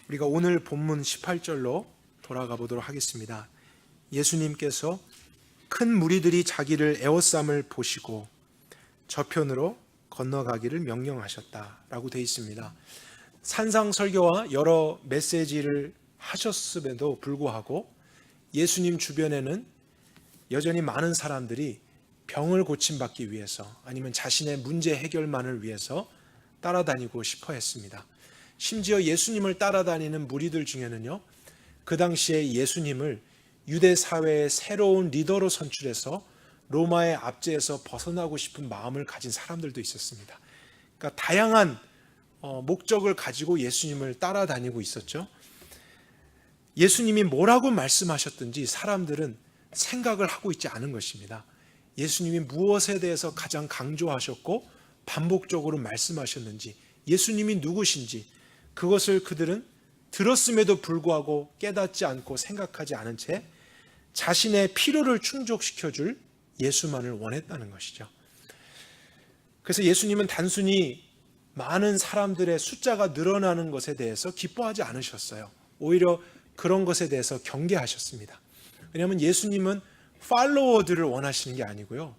우리가 오늘 본문 18절로 돌아가 보도록 하겠습니다. 예수님께서 큰 무리들이 자기를 에워쌈을 보시고 저편으로 건너가기를 명령하셨다라고 되어 있습니다. 산상설교와 여러 메시지를 하셨음에도 불구하고 예수님 주변에는 여전히 많은 사람들이 병을 고침받기 위해서 아니면 자신의 문제 해결만을 위해서 따라다니고 싶어 했습니다. 심지어 예수님을 따라다니는 무리들 중에는요, 그 당시에 예수님을 유대 사회의 새로운 리더로 선출해서 로마의 압제에서 벗어나고 싶은 마음을 가진 사람들도 있었습니다. 그러니까 다양한 목적을 가지고 예수님을 따라다니고 있었죠. 예수님이 뭐라고 말씀하셨든지 사람들은 생각을 하고 있지 않은 것입니다. 예수님이 무엇에 대해서 가장 강조하셨고 반복적으로 말씀하셨는지, 예수님이 누구신지 그것을 그들은 들었음에도 불구하고 깨닫지 않고 생각하지 않은 채 자신의 필요를 충족시켜줄 예수만을 원했다는 것이죠. 그래서 예수님은 단순히 많은 사람들의 숫자가 늘어나는 것에 대해서 기뻐하지 않으셨어요. 오히려 그런 것에 대해서 경계하셨습니다. 왜냐하면 예수님은 팔로워들을 원하시는 게 아니고요,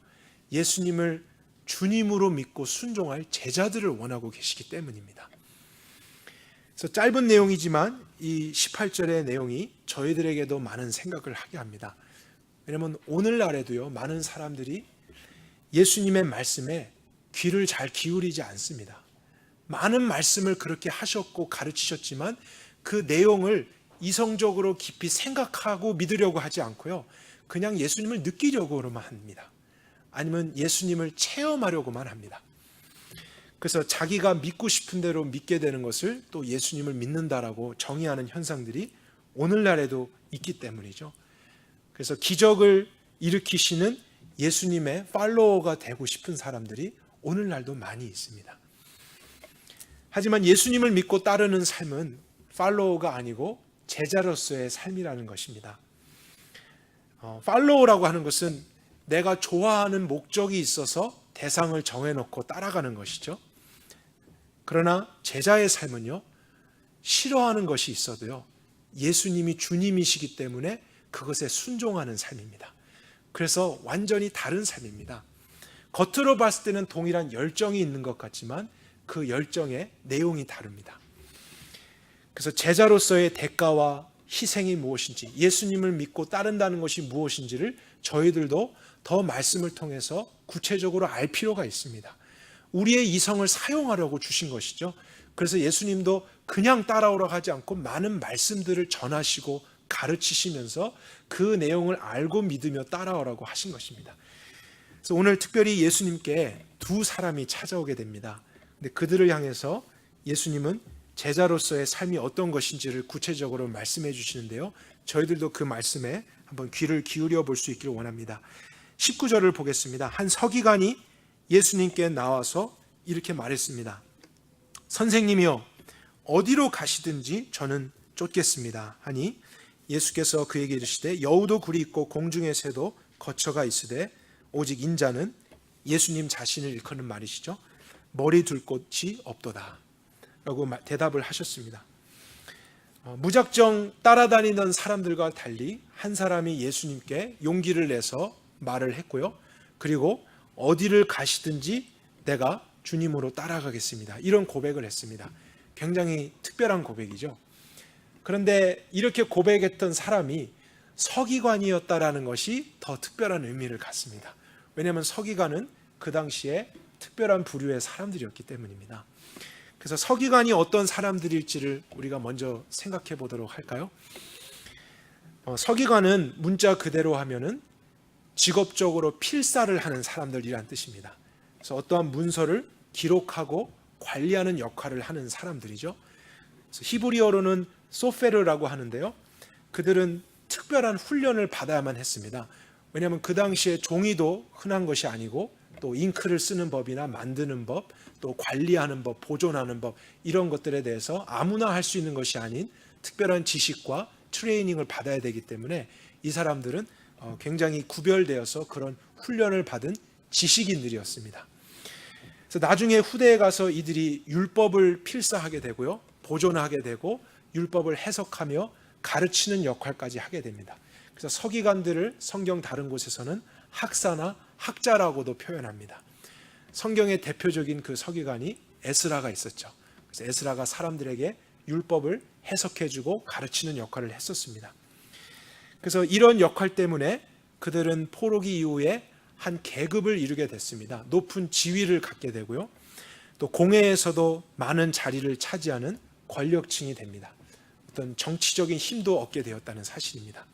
예수님을 주님으로 믿고 순종할 제자들을 원하고 계시기 때문입니다. 그래서 짧은 내용이지만 이 18절의 내용이 저희들에게도 많은 생각을 하게 합니다. 왜냐하면 오늘날에도요, 많은 사람들이 예수님의 말씀에 귀를 잘 기울이지 않습니다. 많은 말씀을 그렇게 하셨고 가르치셨지만 그 내용을 이성적으로 깊이 생각하고 믿으려고 하지 않고요, 그냥 예수님을 느끼려고만 합니다. 아니면 예수님을 체험하려고만 합니다. 그래서 자기가 믿고 싶은 대로 믿게 되는 것을 또 예수님을 믿는다라고 정의하는 현상들이 오늘날에도 있기 때문이죠. 그래서 기적을 일으키시는 예수님의 팔로워가 되고 싶은 사람들이 오늘날도 많이 있습니다. 하지만 예수님을 믿고 따르는 삶은 팔로워가 아니고 제자로서의 삶이라는 것입니다. 팔로워라고 하는 것은 내가 좋아하는 목적이 있어서 대상을 정해놓고 따라가는 것이죠. 그러나 제자의 삶은요, 싫어하는 것이 있어도요, 예수님이 주님이시기 때문에 그것에 순종하는 삶입니다. 그래서 완전히 다른 삶입니다. 겉으로 봤을 때는 동일한 열정이 있는 것 같지만 그 열정의 내용이 다릅니다. 그래서 제자로서의 대가와 희생이 무엇인지, 예수님을 믿고 따른다는 것이 무엇인지를 저희들도 더 말씀을 통해서 구체적으로 알 필요가 있습니다. 우리의 이성을 사용하려고 주신 것이죠. 그래서 예수님도 그냥 따라오라고 하지 않고 많은 말씀들을 전하시고 가르치시면서 그 내용을 알고 믿으며 따라오라고 하신 것입니다. 그래서 오늘 특별히 예수님께 두 사람이 찾아오게 됩니다. 근데 그들을 향해서 예수님은 제자로서의 삶이 어떤 것인지를 구체적으로 말씀해 주시는데요, 저희들도 그 말씀에 한번 귀를 기울여 볼 수 있기를 원합니다. 19절을 보겠습니다. 한 서기관이 예수님께 나와서 이렇게 말했습니다. 선생님이여, 어디로 가시든지 저는 쫓겠습니다 하니 예수께서 그에게 이르시되 여우도 굴이 있고 공중의 새도 거처가 있으되 오직 인자는, 예수님 자신을 일컫는 말이시죠, 머리 둘 곳이 없도다 라고 대답을 하셨습니다. 무작정 따라다니던 사람들과 달리 한 사람이 예수님께 용기를 내서 말을 했고요, 그리고 어디를 가시든지 내가 주님으로 따라가겠습니다, 이런 고백을 했습니다. 굉장히 특별한 고백이죠. 그런데 이렇게 고백했던 사람이 서기관이었다라는 것이 더 특별한 의미를 갖습니다. 왜냐하면 서기관은 그 당시에 특별한 부류의 사람들이었기 때문입니다. 그래서 서기관이 어떤 사람들일지를 우리가 먼저 생각해 보도록 할까요? 서기관은 문자 그대로 하면은 직업적으로 필사를 하는 사람들이란 뜻입니다. 그래서 어떠한 문서를 기록하고 관리하는 역할을 하는 사람들이죠. 그래서 히브리어로는 소페르라고 하는데요, 그들은 특별한 훈련을 받아야만 했습니다. 왜냐하면 그 당시에 종이도 흔한 것이 아니고 또 잉크를 쓰는 법이나 만드는 법, 또 관리하는 법, 보존하는 법, 이런 것들에 대해서 아무나 할 수 있는 것이 아닌 특별한 지식과 트레이닝을 받아야 되기 때문에 이 사람들은 굉장히 구별되어서 그런 훈련을 받은 지식인들이었습니다. 그래서 나중에 후대에 가서 이들이 율법을 필사하게 되고요, 보존하게 되고 율법을 해석하며 가르치는 역할까지 하게 됩니다. 그래서 서기관들을 성경 다른 곳에서는 학사나 학자라고도 표현합니다. 성경의 대표적인 그 서기관이 에스라가 있었죠. 그래서 에스라가 사람들에게 율법을 해석해주고 가르치는 역할을 했었습니다. 그래서 이런 역할 때문에 그들은 포로기 이후에 한 계급을 이루게 됐습니다. 높은 지위를 갖게 되고요. 또 공회에서도 많은 자리를 차지하는 권력층이 됩니다. 어떤 정치적인 힘도 얻게 되었다는 사실입니다.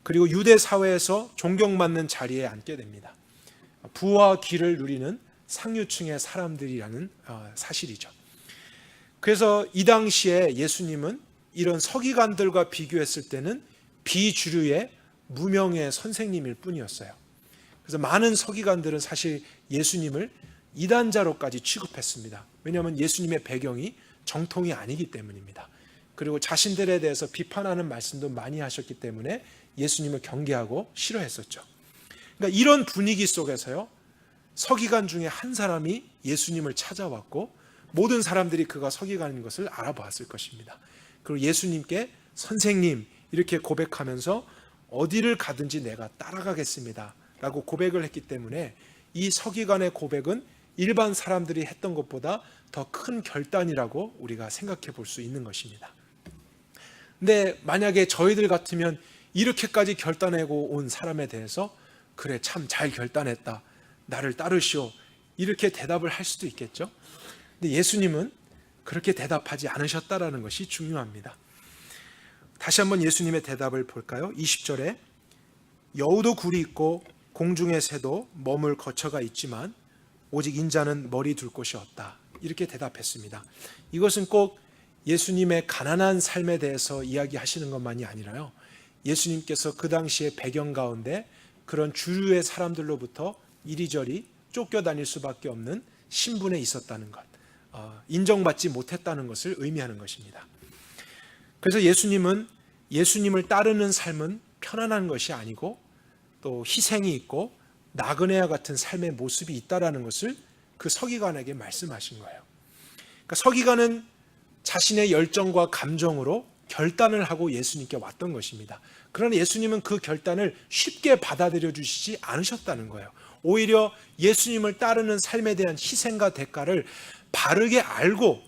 그리고 유대 사회에서 존경받는 자리에 앉게 됩니다. 부와 귀를 누리는 상류층의 사람들이라는 사실이죠. 그래서 이 당시에 예수님은 이런 서기관들과 비교했을 때는 비주류의 무명의 선생님일 뿐이었어요. 그래서 많은 서기관들은 사실 예수님을 이단자로까지 취급했습니다. 왜냐하면 예수님의 배경이 정통이 아니기 때문입니다. 그리고 자신들에 대해서 비판하는 말씀도 많이 하셨기 때문에 예수님을 경계하고 싫어했었죠. 그러니까 이런 분위기 속에서요, 서기관 중에 한 사람이 예수님을 찾아왔고 모든 사람들이 그가 서기관인 것을 알아보았을 것입니다. 그리고 예수님께 선생님 이렇게 고백하면서 어디를 가든지 내가 따라가겠습니다 라고 고백을 했기 때문에 이 서기관의 고백은 일반 사람들이 했던 것보다 더 큰 결단이라고 우리가 생각해 볼 수 있는 것입니다. 근데 만약에 저희들 같으면 이렇게까지 결단하고 온 사람에 대해서 그래 참 잘 결단했다, 나를 따르시오, 이렇게 대답을 할 수도 있겠죠. 근데 예수님은 그렇게 대답하지 않으셨다라는 것이 중요합니다. 다시 한번 예수님의 대답을 볼까요? 20절에 여우도 굴이 있고 공중의 새도 머물 거처가 있지만 오직 인자는 머리 둘 곳이 없다, 이렇게 대답했습니다. 이것은 꼭 예수님의 가난한 삶에 대해서 이야기하시는 것만이 아니라요, 예수님께서 그 당시의 배경 가운데 그런 주류의 사람들로부터 이리저리 쫓겨다닐 수밖에 없는 신분에 있었다는 것, 인정받지 못했다는 것을 의미하는 것입니다. 그래서 예수님은 예수님을 따르는 삶은 편안한 것이 아니고 또 희생이 있고 나그네와 같은 삶의 모습이 있다라는 것을 그 서기관에게 말씀하신 거예요. 그러니까 서기관은 자신의 열정과 감정으로 결단을 하고 예수님께 왔던 것입니다. 그러나 예수님은 그 결단을 쉽게 받아들여 주시지 않으셨다는 거예요. 오히려 예수님을 따르는 삶에 대한 희생과 대가를 바르게 알고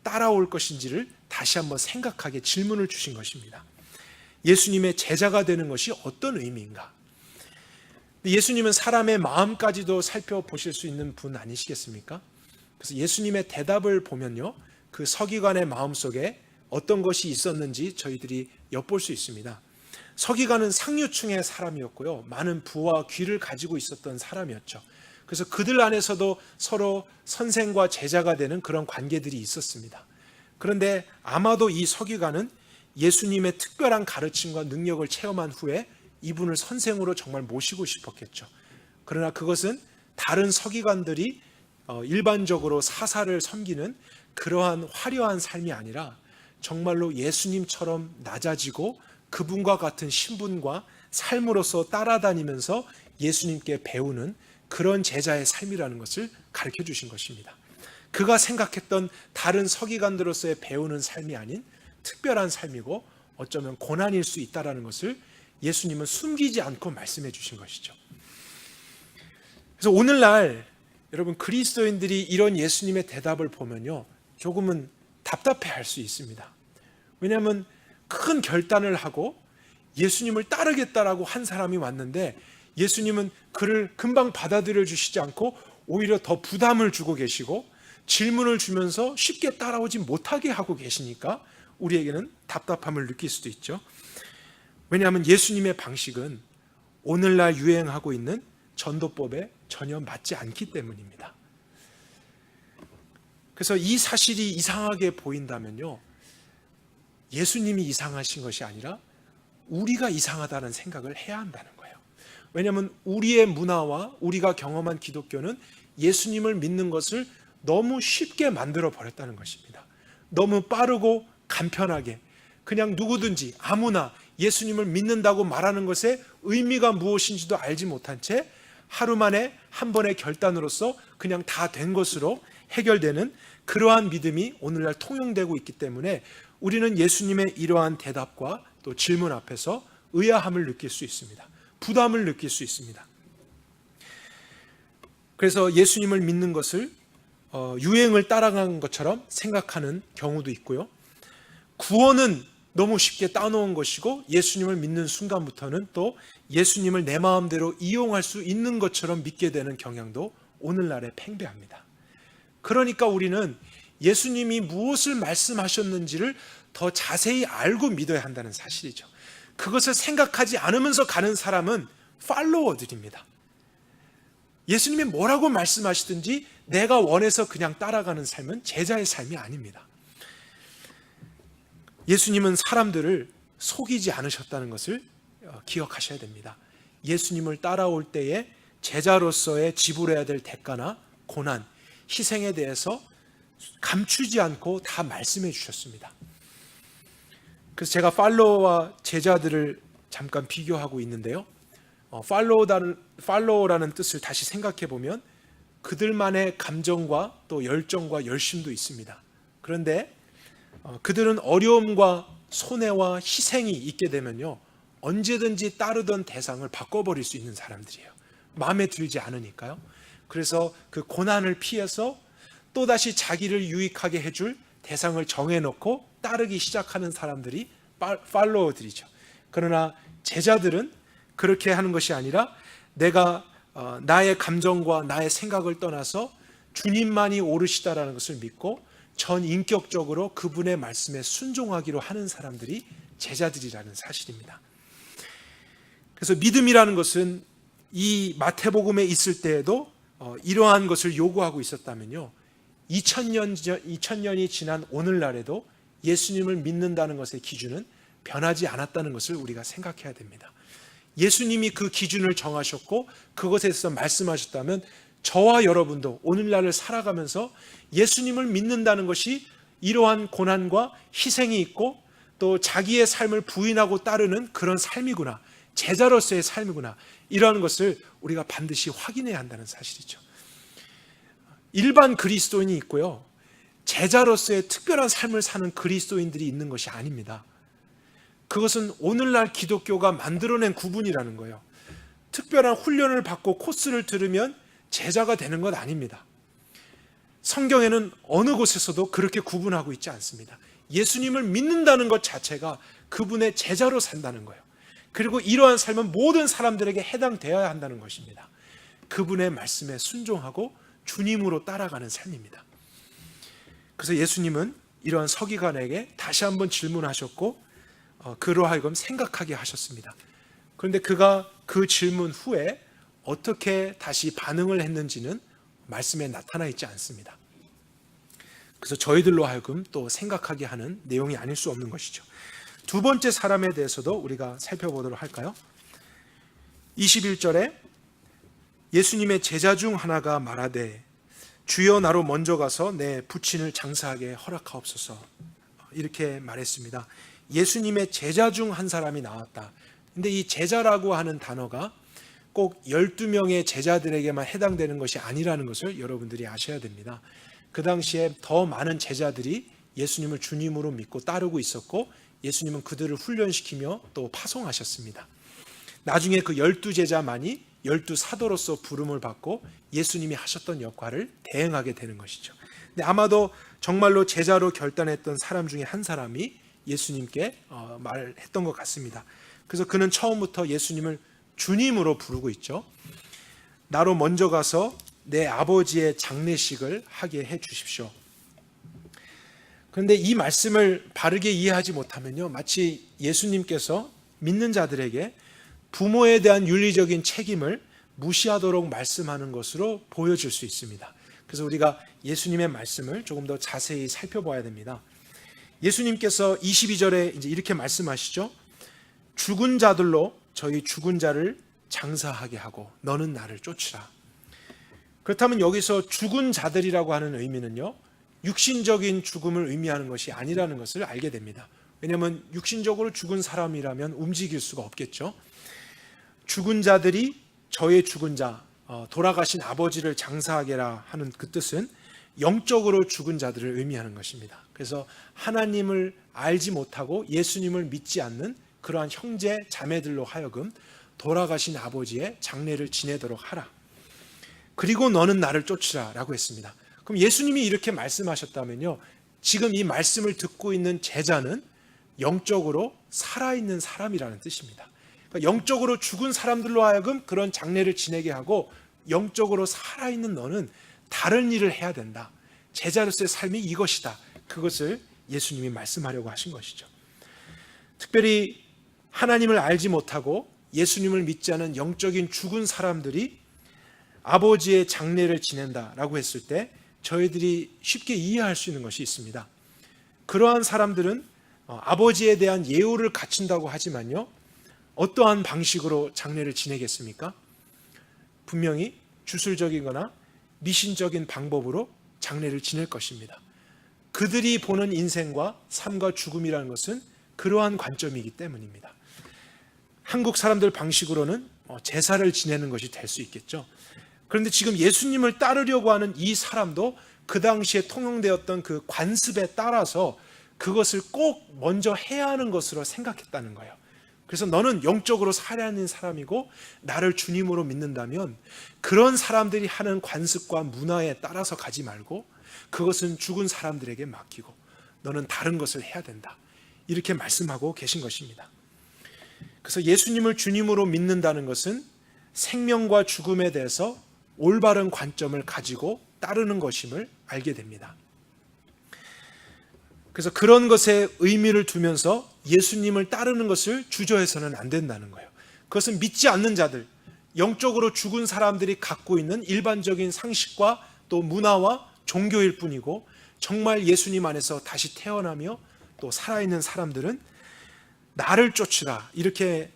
따라올 것인지를 다시 한번 생각하게 질문을 주신 것입니다. 예수님의 제자가 되는 것이 어떤 의미인가? 예수님은 사람의 마음까지도 살펴보실 수 있는 분 아니시겠습니까? 그래서 예수님의 대답을 보면요, 그 서기관의 마음속에 어떤 것이 있었는지 저희들이 엿볼 수 있습니다. 서기관은 상류층의 사람이었고요, 많은 부와 귀를 가지고 있었던 사람이었죠. 그래서 그들 안에서도 서로 선생과 제자가 되는 그런 관계들이 있었습니다. 그런데 아마도 이 서기관은 예수님의 특별한 가르침과 능력을 체험한 후에 이분을 선생으로 정말 모시고 싶었겠죠. 그러나 그것은 다른 서기관들이 일반적으로 사사를 섬기는 그러한 화려한 삶이 아니라 정말로 예수님처럼 낮아지고 그분과 같은 신분과 삶으로서 따라다니면서 예수님께 배우는 그런 제자의 삶이라는 것을 가르쳐 주신 것입니다. 그가 생각했던 다른 서기관들로서의 배우는 삶이 아닌 특별한 삶이고 어쩌면 고난일 수 있다는 것을 예수님은 숨기지 않고 말씀해 주신 것이죠. 그래서 오늘날 여러분 그리스도인들이 이런 예수님의 대답을 보면요, 조금은 답답해 할 수 있습니다. 왜냐하면 큰 결단을 하고 예수님을 따르겠다라고 한 사람이 왔는데 예수님은 그를 금방 받아들여 주시지 않고 오히려 더 부담을 주고 계시고 질문을 주면서 쉽게 따라오지 못하게 하고 계시니까 우리에게는 답답함을 느낄 수도 있죠. 왜냐하면 예수님의 방식은 오늘날 유행하고 있는 전도법에 전혀 맞지 않기 때문입니다. 그래서 이 사실이 이상하게 보인다면요, 예수님이 이상하신 것이 아니라 우리가 이상하다는 생각을 해야 한다는 거예요. 왜냐하면 우리의 문화와 우리가 경험한 기독교는 예수님을 믿는 것을 너무 쉽게 만들어 버렸다는 것입니다. 너무 빠르고 간편하게 그냥 누구든지 아무나 예수님을 믿는다고 말하는 것의 의미가 무엇인지도 알지 못한 채 하루 만에 한 번의 결단으로서 그냥 다 된 것으로 해결되는 그러한 믿음이 오늘날 통용되고 있기 때문에 우리는 예수님의 이러한 대답과 또 질문 앞에서 의아함을 느낄 수 있습니다. 부담을 느낄 수 있습니다. 그래서 예수님을 믿는 것을 유행을 따라간 것처럼 생각하는 경우도 있고요. 구원은 너무 쉽게 따놓은 것이고 예수님을 믿는 순간부터는 또 예수님을 내 마음대로 이용할 수 있는 것처럼 믿게 되는 경향도 오늘날에 팽배합니다. 그러니까 우리는 예수님이 무엇을 말씀하셨는지를 더 자세히 알고 믿어야 한다는 사실이죠. 그것을 생각하지 않으면서 가는 사람은 팔로워들입니다. 예수님이 뭐라고 말씀하시든지 내가 원해서 그냥 따라가는 삶은 제자의 삶이 아닙니다. 예수님은 사람들을 속이지 않으셨다는 것을 기억하셔야 됩니다. 예수님을 따라올 때에 제자로서의 지불해야 될 대가나 고난, 희생에 대해서 감추지 않고 다 말씀해 주셨습니다. 그래서 제가 팔로워와 제자들을 잠깐 비교하고 있는데요. 팔로워라는 뜻을 다시 생각해 보면 그들만의 감정과 또 열정과 열심도 있습니다. 그런데 그들은 어려움과 손해와 희생이 있게 되면요, 언제든지 따르던 대상을 바꿔버릴 수 있는 사람들이에요. 마음에 들지 않으니까요. 그래서 그 고난을 피해서 또다시 자기를 유익하게 해줄 대상을 정해놓고 따르기 시작하는 사람들이 팔로워들이죠. 그러나 제자들은 그렇게 하는 것이 아니라 내가 나의 감정과 나의 생각을 떠나서 주님만이 옳으시다라는 것을 믿고 전 인격적으로 그분의 말씀에 순종하기로 하는 사람들이 제자들이라는 사실입니다. 그래서 믿음이라는 것은 이 마태복음에 있을 때에도 이러한 것을 요구하고 있었다면요, 2000년이 지난 오늘날에도 예수님을 믿는다는 것의 기준은 변하지 않았다는 것을 우리가 생각해야 됩니다. 예수님이 그 기준을 정하셨고 그것에 대해서 말씀하셨다면 저와 여러분도 오늘날을 살아가면서 예수님을 믿는다는 것이 이러한 고난과 희생이 있고 또 자기의 삶을 부인하고 따르는 그런 삶이구나, 제자로서의 삶이구나, 이러한 것을 우리가 반드시 확인해야 한다는 사실이죠. 일반 그리스도인이 있고요, 제자로서의 특별한 삶을 사는 그리스도인들이 있는 것이 아닙니다. 그것은 오늘날 기독교가 만들어낸 구분이라는 거예요. 특별한 훈련을 받고 코스를 들으면 제자가 되는 것 아닙니다. 성경에는 어느 곳에서도 그렇게 구분하고 있지 않습니다. 예수님을 믿는다는 것 자체가 그분의 제자로 산다는 거예요. 그리고 이러한 삶은 모든 사람들에게 해당되어야 한다는 것입니다. 그분의 말씀에 순종하고 주님으로 따라가는 삶입니다. 그래서 예수님은 이러한 서기관에게 다시 한번 질문하셨고 그로 하여금 생각하게 하셨습니다. 그런데 그가 그 질문 후에 어떻게 다시 반응을 했는지는 말씀에 나타나 있지 않습니다. 그래서 저희들로 하여금 또 생각하게 하는 내용이 아닐 수 없는 것이죠. 두 번째 사람에 대해서도 우리가 살펴보도록 할까요? 21절에 예수님의 제자 중 하나가 말하되 주여 나로 먼저 가서 내 부친을 장사하게 허락하옵소서, 이렇게 말했습니다. 예수님의 제자 중 한 사람이 나왔다. 근데 이 제자라고 하는 단어가 꼭 12명의 제자들에게만 해당되는 것이 아니라는 것을 여러분들이 아셔야 됩니다. 그 당시에 더 많은 제자들이 예수님을 주님으로 믿고 따르고 있었고 예수님은 그들을 훈련시키며 또 파송하셨습니다. 나중에 그 12제자만이 12사도로서 부름을 받고 예수님이 하셨던 역할을 대행하게 되는 것이죠. 근데 아마도 정말로 제자로 결단했던 사람 중에 한 사람이 예수님께 말했던 것 같습니다. 그래서 그는 처음부터 예수님을 주님으로 부르고 있죠. 나로 먼저 가서 내 아버지의 장례식을 하게 해 주십시오. 그런데 이 말씀을 바르게 이해하지 못하면요, 마치 예수님께서 믿는 자들에게 부모에 대한 윤리적인 책임을 무시하도록 말씀하는 것으로 보여질 수 있습니다. 그래서 우리가 예수님의 말씀을 조금 더 자세히 살펴봐야 됩니다. 예수님께서 22절에 이제 이렇게 말씀하시죠. 죽은 자들로 저희 죽은 자를 장사하게 하고 너는 나를 쫓으라. 그렇다면 여기서 죽은 자들이라고 하는 의미는요, 육신적인 죽음을 의미하는 것이 아니라는 것을 알게 됩니다. 왜냐하면 육신적으로 죽은 사람이라면 움직일 수가 없겠죠. 죽은 자들이 저의 죽은 자, 돌아가신 아버지를 장사하게라 하는 그 뜻은 영적으로 죽은 자들을 의미하는 것입니다. 그래서 하나님을 알지 못하고 예수님을 믿지 않는 그러한 형제 자매들로 하여금 돌아가신 아버지의 장례를 지내도록 하라. 그리고 너는 나를 쫓으라 라고 했습니다. 그럼 예수님이 이렇게 말씀하셨다면요, 지금 이 말씀을 듣고 있는 제자는 영적으로 살아있는 사람이라는 뜻입니다. 그러니까 영적으로 죽은 사람들로 하여금 그런 장례를 지내게 하고, 영적으로 살아있는 너는 다른 일을 해야 된다. 제자로서의 삶이 이것이다. 그것을 예수님이 말씀하려고 하신 것이죠. 특별히 하나님을 알지 못하고 예수님을 믿지 않은 영적인 죽은 사람들이 아버지의 장례를 지낸다라고 했을 때 저희들이 쉽게 이해할 수 있는 것이 있습니다. 그러한 사람들은 아버지에 대한 예우를 갖춘다고 하지만요, 어떠한 방식으로 장례를 지내겠습니까? 분명히 주술적이거나 미신적인 방법으로 장례를 지낼 것입니다. 그들이 보는 인생과 삶과 죽음이라는 것은 그러한 관점이기 때문입니다. 한국 사람들 방식으로는 제사를 지내는 것이 될 수 있겠죠. 그런데 지금 예수님을 따르려고 하는 이 사람도 그 당시에 통용되었던 그 관습에 따라서 그것을 꼭 먼저 해야 하는 것으로 생각했다는 거예요. 그래서 너는 영적으로 살아야 하는 사람이고 나를 주님으로 믿는다면 그런 사람들이 하는 관습과 문화에 따라서 가지 말고 그것은 죽은 사람들에게 맡기고 너는 다른 것을 해야 된다. 이렇게 말씀하고 계신 것입니다. 그래서 예수님을 주님으로 믿는다는 것은 생명과 죽음에 대해서 올바른 관점을 가지고 따르는 것임을 알게 됩니다. 그래서 그런 것에 의미를 두면서 예수님을 따르는 것을 주저해서는 안 된다는 거예요. 그것은 믿지 않는 자들, 영적으로 죽은 사람들이 갖고 있는 일반적인 상식과 또 문화와 종교일 뿐이고, 정말 예수님 안에서 다시 태어나며 또 살아있는 사람들은 나를 쫓으라, 이렇게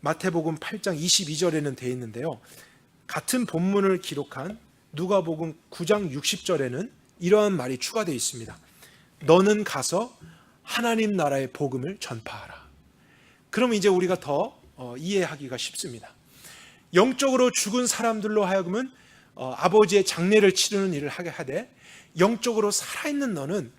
마태복음 8장 22절에는 되어 있는데요, 같은 본문을 기록한 누가복음 9장 60절에는 이러한 말이 추가되어 있습니다. 너는 가서 하나님 나라의 복음을 전파하라. 그럼 이제 우리가 더 이해하기가 쉽습니다. 영적으로 죽은 사람들로 하여금은 아버지의 장례를 치르는 일을 하게 하되, 영적으로 살아있는 너는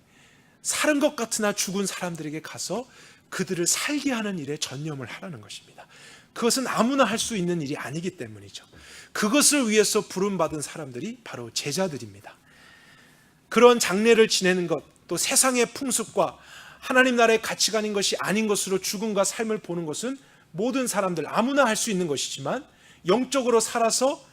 살은 것 같으나 죽은 사람들에게 가서 그들을 살게 하는 일에 전념을 하라는 것입니다. 그것은 아무나 할 수 있는 일이 아니기 때문이죠. 그것을 위해서 부름받은 사람들이 바로 제자들입니다. 그런 장례를 지내는 것, 또 세상의 풍습과 하나님 나라의 가치관인 것이 아닌 것으로 죽음과 삶을 보는 것은 모든 사람들 아무나 할 수 있는 것이지만, 영적으로 살아서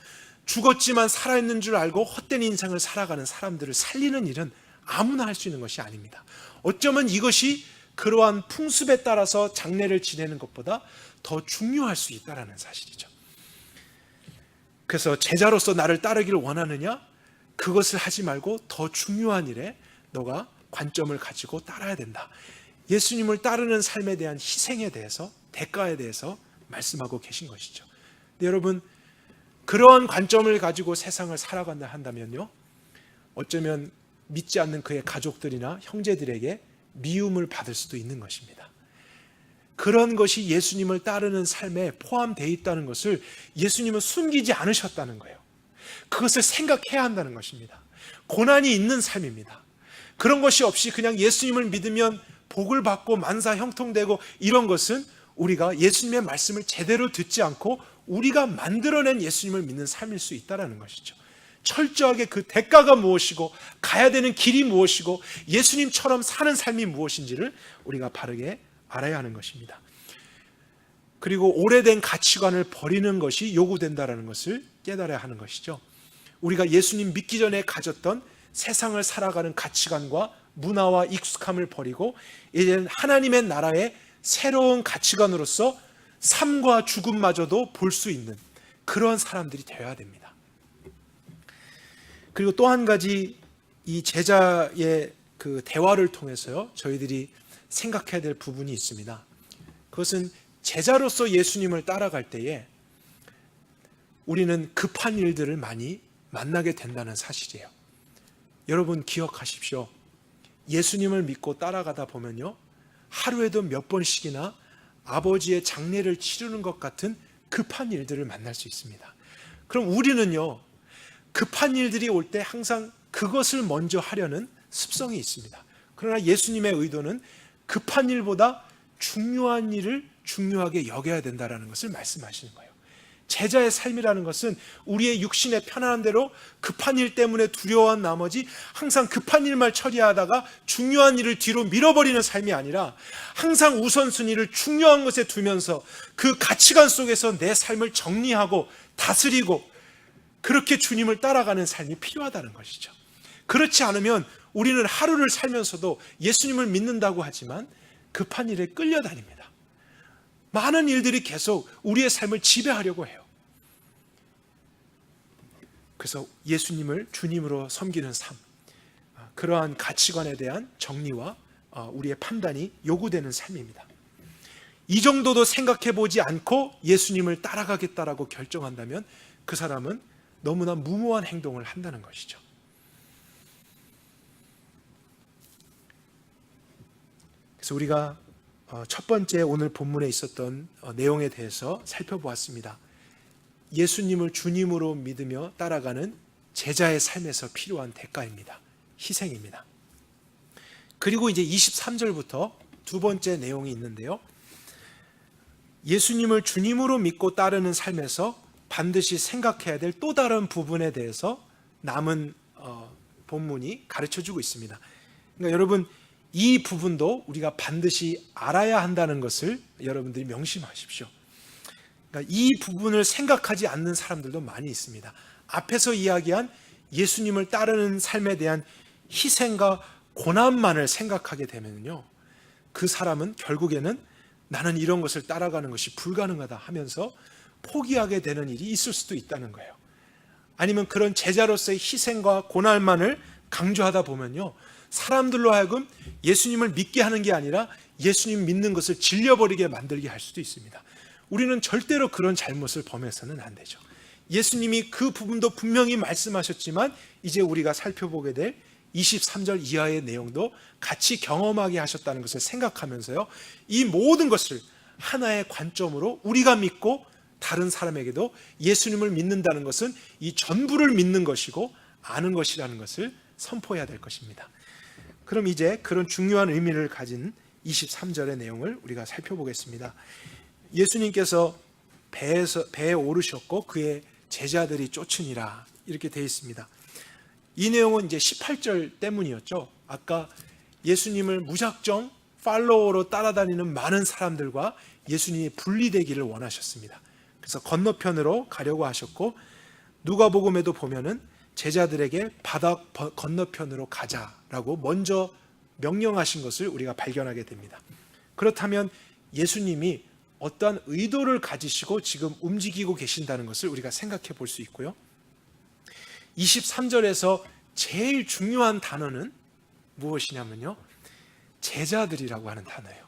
죽었지만 살아있는 줄 알고 헛된 인생을 살아가는 사람들을 살리는 일은 아무나 할 수 있는 것이 아닙니다. 어쩌면 이것이 그러한 풍습에 따라서 장례를 지내는 것보다 더 중요할 수 있다는 사실이죠. 그래서 제자로서 나를 따르기를 원하느냐? 그것을 하지 말고 더 중요한 일에 너가 관점을 가지고 따라야 된다. 예수님을 따르는 삶에 대한 희생에 대해서, 대가에 대해서 말씀하고 계신 것이죠. 근데 여러분, 그러한 관점을 가지고 세상을 살아간다 한다면요, 어쩌면 믿지 않는 그의 가족들이나 형제들에게 미움을 받을 수도 있는 것입니다. 그런 것이 예수님을 따르는 삶에 포함되어 있다는 것을 예수님은 숨기지 않으셨다는 거예요. 그것을 생각해야 한다는 것입니다. 고난이 있는 삶입니다. 그런 것이 없이 그냥 예수님을 믿으면 복을 받고 만사 형통되고 이런 것은 우리가 예수님의 말씀을 제대로 듣지 않고 우리가 만들어낸 예수님을 믿는 삶일 수 있다는 것이죠. 철저하게 그 대가가 무엇이고 가야 되는 길이 무엇이고 예수님처럼 사는 삶이 무엇인지를 우리가 바르게 알아야 하는 것입니다. 그리고 오래된 가치관을 버리는 것이 요구된다는 것을 깨달아야 하는 것이죠. 우리가 예수님 믿기 전에 가졌던 세상을 살아가는 가치관과 문화와 익숙함을 버리고 이제는 하나님의 나라의 새로운 가치관으로서 삶과 죽음마저도 볼 수 있는 그런 사람들이 되어야 됩니다. 그리고 또 한 가지, 이 제자의 그 대화를 통해서요, 저희들이 생각해야 될 부분이 있습니다. 그것은 제자로서 예수님을 따라갈 때에 우리는 급한 일들을 많이 만나게 된다는 사실이에요. 여러분 기억하십시오. 예수님을 믿고 따라가다 보면요, 하루에도 몇 번씩이나 아버지의 장례를 치르는 것 같은 급한 일들을 만날 수 있습니다. 그럼 우리는요, 급한 일들이 올 때 항상 그것을 먼저 하려는 습성이 있습니다. 그러나 예수님의 의도는 급한 일보다 중요한 일을 중요하게 여겨야 된다는 것을 말씀하시는 거예요. 제자의 삶이라는 것은 우리의 육신의 편안한 대로 급한 일 때문에 두려워한 나머지 항상 급한 일만 처리하다가 중요한 일을 뒤로 밀어버리는 삶이 아니라 항상 우선순위를 중요한 것에 두면서 그 가치관 속에서 내 삶을 정리하고 다스리고 그렇게 주님을 따라가는 삶이 필요하다는 것이죠. 그렇지 않으면 우리는 하루를 살면서도 예수님을 믿는다고 하지만 급한 일에 끌려다닙니다. 많은 일들이 계속 우리의 삶을 지배하려고 해요. 그래서 예수님을 주님으로 섬기는 삶, 그러한 가치관에 대한 정리와 우리의 판단이 요구되는 삶입니다. 이 정도도 생각해 보지 않고 예수님을 따라가겠다라고 결정한다면 그 사람은 너무나 무모한 행동을 한다는 것이죠. 그래서 우리가 첫 번째 오늘 본문에 있었던 내용에 대해서 살펴보았습니다. 예수님을 주님으로 믿으며 따라가는 제자의 삶에서 필요한 대가입니다. 희생입니다. 그리고 이제 23절부터 두 번째 내용이 있는데요. 예수님을 주님으로 믿고 따르는 삶에서 반드시 생각해야 될 또 다른 부분에 대해서 남은 본문이 가르쳐주고 있습니다. 그러니까 여러분, 이 부분도 우리가 반드시 알아야 한다는 것을 여러분들이 명심하십시오. 그러니까 이 부분을 생각하지 않는 사람들도 많이 있습니다. 앞에서 이야기한 예수님을 따르는 삶에 대한 희생과 고난만을 생각하게 되면요, 그 사람은 결국에는 나는 이런 것을 따라가는 것이 불가능하다 하면서 포기하게 되는 일이 있을 수도 있다는 거예요. 아니면 그런 제자로서의 희생과 고난만을 강조하다 보면요, 사람들로 하여금 예수님을 믿게 하는 게 아니라 예수님 믿는 것을 질려버리게 만들게 할 수도 있습니다. 우리는 절대로 그런 잘못을 범해서는 안 되죠. 예수님이 그 부분도 분명히 말씀하셨지만 이제 우리가 살펴보게 될 23절 이하의 내용도 같이 경험하게 하셨다는 것을 생각하면서요, 이 모든 것을 하나의 관점으로 우리가 믿고 다른 사람에게도 예수님을 믿는다는 것은 이 전부를 믿는 것이고 아는 것이라는 것을 선포해야 될 것입니다. 그럼 이제 그런 중요한 의미를 가진 23절의 내용을 우리가 살펴보겠습니다. 예수님께서 배에 오르셨고 그의 제자들이 쫓으니라, 이렇게 되어 있습니다. 이 내용은 이제 18절 때문이었죠. 아까 예수님을 무작정 팔로워로 따라다니는 많은 사람들과 예수님이 분리되기를 원하셨습니다. 그래서 건너편으로 가려고 하셨고, 누가복음에도 보면은 제자들에게 바다 건너편으로 가자라고 먼저 명령하신 것을 우리가 발견하게 됩니다. 그렇다면 예수님이 어떠한 의도를 가지시고 지금 움직이고 계신다는 것을 우리가 생각해 볼 수 있고요. 23절에서 제일 중요한 단어는 무엇이냐면요, 제자들이라고 하는 단어예요.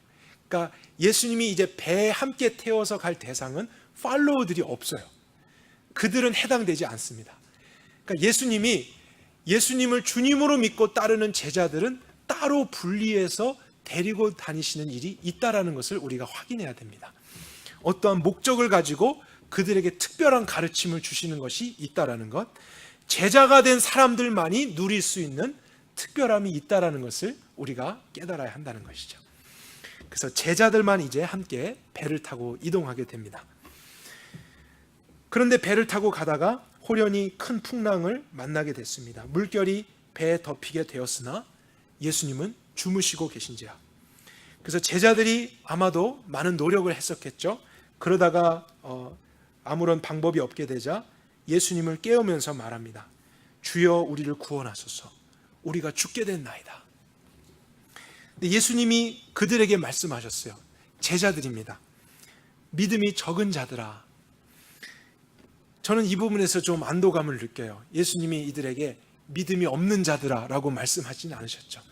그러니까 예수님이 이제 배에 함께 태워서 갈 대상은 팔로워들이 없어요. 그들은 해당되지 않습니다. 그러니까 예수님을 주님으로 믿고 따르는 제자들은 따로 분리해서 데리고 다니시는 일이 있다라는 것을 우리가 확인해야 됩니다. 어떠한 목적을 가지고 그들에게 특별한 가르침을 주시는 것이 있다라는 것, 제자가 된 사람들만이 누릴 수 있는 특별함이 있다라는 것을 우리가 깨달아야 한다는 것이죠. 그래서 제자들만 이제 함께 배를 타고 이동하게 됩니다. 그런데 배를 타고 가다가 호련히 큰 풍랑을 만나게 됐습니다. 물결이 배에 덮이게 되었으나 예수님은 주무시고 계신지라. 그래서 제자들이 아마도 많은 노력을 했었겠죠. 그러다가 아무런 방법이 없게 되자 예수님을 깨우면서 말합니다. 주여 우리를 구원하소서, 우리가 죽게 됐나이다. 근데 예수님이 그들에게 말씀하셨어요. 제자들입니다. 믿음이 적은 자들아. 저는 이 부분에서 좀 안도감을 느껴요. 예수님이 이들에게 믿음이 없는 자들아 라고 말씀하지는 않으셨죠.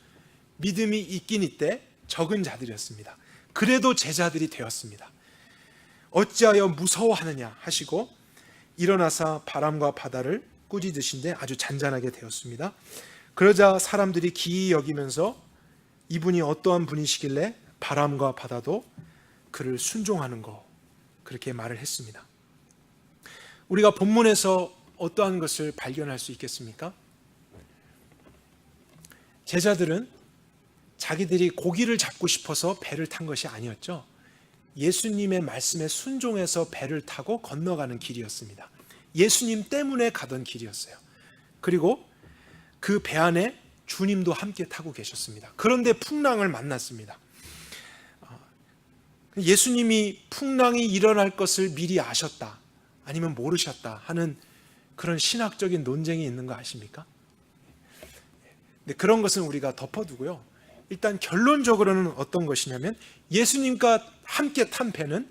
믿음이 있긴 있대 적은 자들이었습니다. 그래도 제자들이 되었습니다. 어찌하여 무서워하느냐 하시고 일어나사 바람과 바다를 꾸짖으신데 아주 잔잔하게 되었습니다. 그러자 사람들이 기이 여기면서 이분이 어떠한 분이시길래 바람과 바다도 그를 순종하는 거, 그렇게 말을 했습니다. 우리가 본문에서 어떠한 것을 발견할 수 있겠습니까? 제자들은 자기들이 고기를 잡고 싶어서 배를 탄 것이 아니었죠. 예수님의 말씀에 순종해서 배를 타고 건너가는 길이었습니다. 예수님 때문에 가던 길이었어요. 그리고 그 배 안에 주님도 함께 타고 계셨습니다. 그런데 풍랑을 만났습니다. 예수님이 풍랑이 일어날 것을 미리 아셨다, 아니면 모르셨다 하는 그런 신학적인 논쟁이 있는 거 아십니까? 근데 그런 것은 우리가 덮어두고요. 일단 결론적으로는 어떤 것이냐면 예수님과 함께 탄 배는